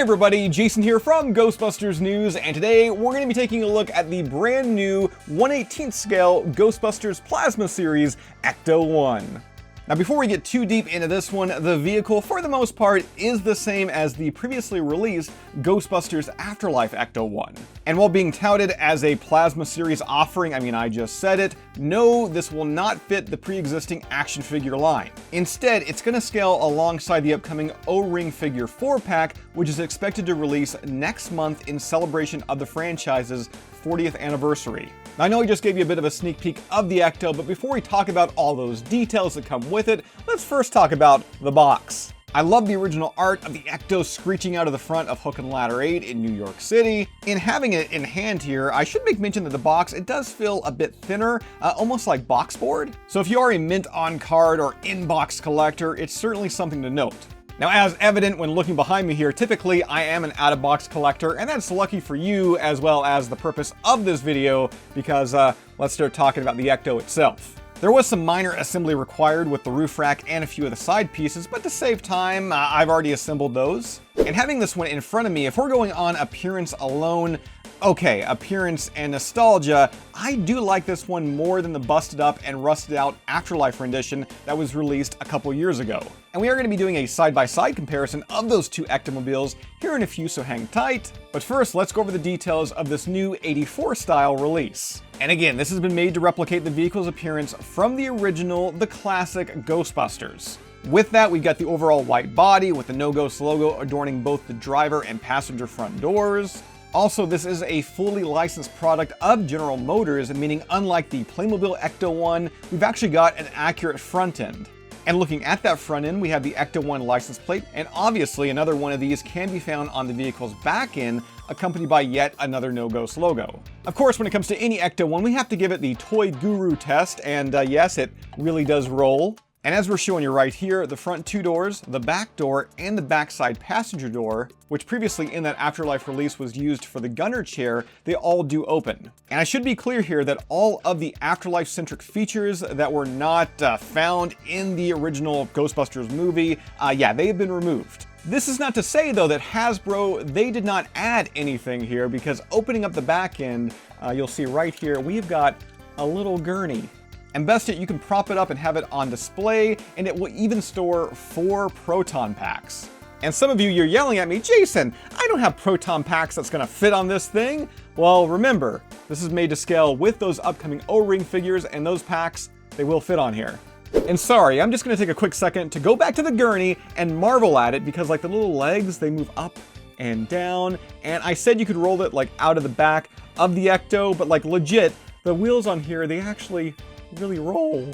everybody, Jason here from Ghostbusters News, and today we're going to be taking a look at the brand new 1/18 scale Ghostbusters Plasma Series Ecto-1. Now before we get too deep into this one, the vehicle for the most part is the same as the previously released Ghostbusters Afterlife Ecto-1. And while being touted as a Plasma Series offering, I just said it, no, this will not fit the pre-existing action figure line. Instead, it's going to scale alongside the upcoming O-Ring Figure 4-pack, which is expected to release next month in celebration of the franchise's 40th anniversary. Now, I know I just gave you a bit of a sneak peek of the Ecto, but before we talk about all those details that come with it, let's first talk about the box. I love the original art of the Ecto screeching out of the front of Hook and Ladder 8 in New York City. In having it in hand here, I should make mention that the box, it does feel a bit thinner, almost like box board. So if you are a mint on card or in-box collector, it's certainly something to note. Now, as evident when looking behind me here, typically I am an out-of-box collector, and that's lucky for you as well as the purpose of this video, because let's start talking about the Ecto itself. There was some minor assembly required with the roof rack and a few of the side pieces, but to save time, I've already assembled those. And having this one in front of me, if we're going on appearance alone, okay, appearance and nostalgia, I do like this one more than the busted up and rusted out Afterlife rendition that was released a couple years ago. And we are going to be doing a side-by-side comparison of those two Ectomobiles here in a few, so hang tight. But first, let's go over the details of this new 84 style release. And again, this has been made to replicate the vehicle's appearance from the original, the classic Ghostbusters. With that, we've got the overall white body with the No Ghost logo adorning both the driver and passenger front doors. Also, this is a fully licensed product of General Motors, meaning unlike the Playmobil Ecto-1, we've actually got an accurate front end. And looking at that front end, we have the Ecto-1 license plate, and obviously another one of these can be found on the vehicle's back end, accompanied by yet another No Ghost logo. Of course, when it comes to any Ecto-1, we have to give it the Toy Guru test, and yes, it really does roll. And as we're showing you right here, the front two doors, the back door, and the backside passenger door, which previously in that Afterlife release was used for the gunner chair, they all do open. And I should be clear here that all of the Afterlife-centric features that were not found in the original Ghostbusters movie, yeah, they have been removed. This is not to say, though, that Hasbro, they did not add anything here, because opening up the back end, you'll see right here, we've got a little gurney. And best yet, you can prop it up and have it on display, and it will even store 4 proton packs. And some of you, you're yelling at me, Jason, I don't have proton packs that's gonna fit on this thing. Well, remember, this is made to scale with those upcoming O-Ring figures, and those packs, they will fit on here. And sorry, I'm just gonna take a quick second to go back to the gurney and marvel at it, because like the little legs, they move up and down, and I said you could roll it like out of the back of the Ecto, but like legit, the wheels on here, they actually really roll.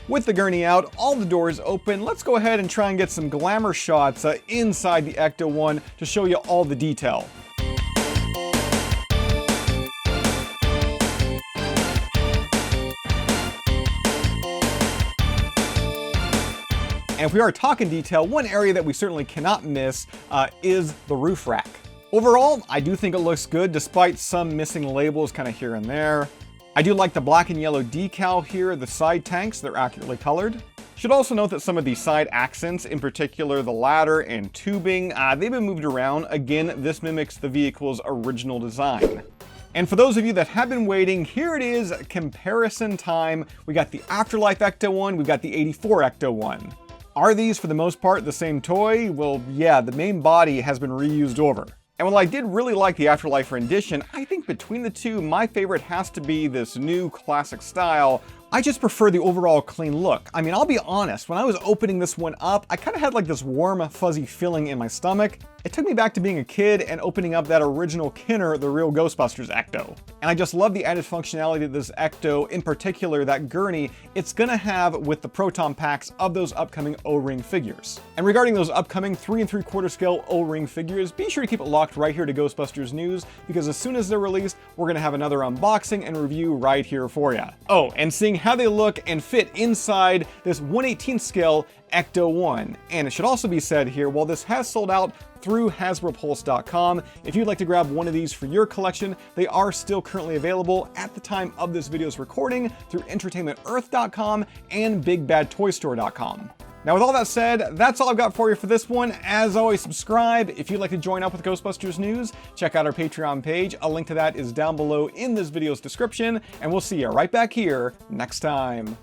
With the gurney out, all the doors open, let's go ahead and try and get some glamour shots inside the Ecto-1 to show you all the detail. And if we are talking detail, one area that we certainly cannot miss is the roof rack. Overall, I do think it looks good despite some missing labels kind of here and there. I do like the black and yellow decal here, the side tanks, they're accurately colored. Should also note that some of the side accents, in particular the ladder and tubing, they've been moved around. Again, this mimics the vehicle's original design. And for those of you that have been waiting, here it is, comparison time. We got the Afterlife Ecto-1, we've got the 84 Ecto-1. Are these for the most part the same toy? Well, yeah, the main body has been reused over. And while I did really like the Afterlife rendition, I think between the two, my favorite has to be this new classic style. I just prefer the overall clean look. I mean, I'll be honest, when I was opening this one up, I kind of had like this warm, fuzzy feeling in my stomach. It took me back to being a kid and opening up that original Kenner, the real Ghostbusters Ecto. And I just love the added functionality of this Ecto, in particular that gurney, it's gonna have with the proton packs of those upcoming O-Ring figures. And regarding those upcoming 3 3/4 scale O-Ring figures, be sure to keep it locked right here to Ghostbusters News, because as soon as they're released, we're gonna have another unboxing and review right here for you. Oh, and seeing how they look and fit inside this 1/18 scale Ecto-1. And it should also be said here, while this has sold out through HasbroPulse.com, if you'd like to grab one of these for your collection, they are still currently available at the time of this video's recording through EntertainmentEarth.com and BigBadToyStore.com. Now, with all that said, that's all I've got for you for this one. As always, subscribe. If you'd like to join up with Ghostbusters news, check out our Patreon page. A link to that is down below in this video's description, and we'll see you right back here next time.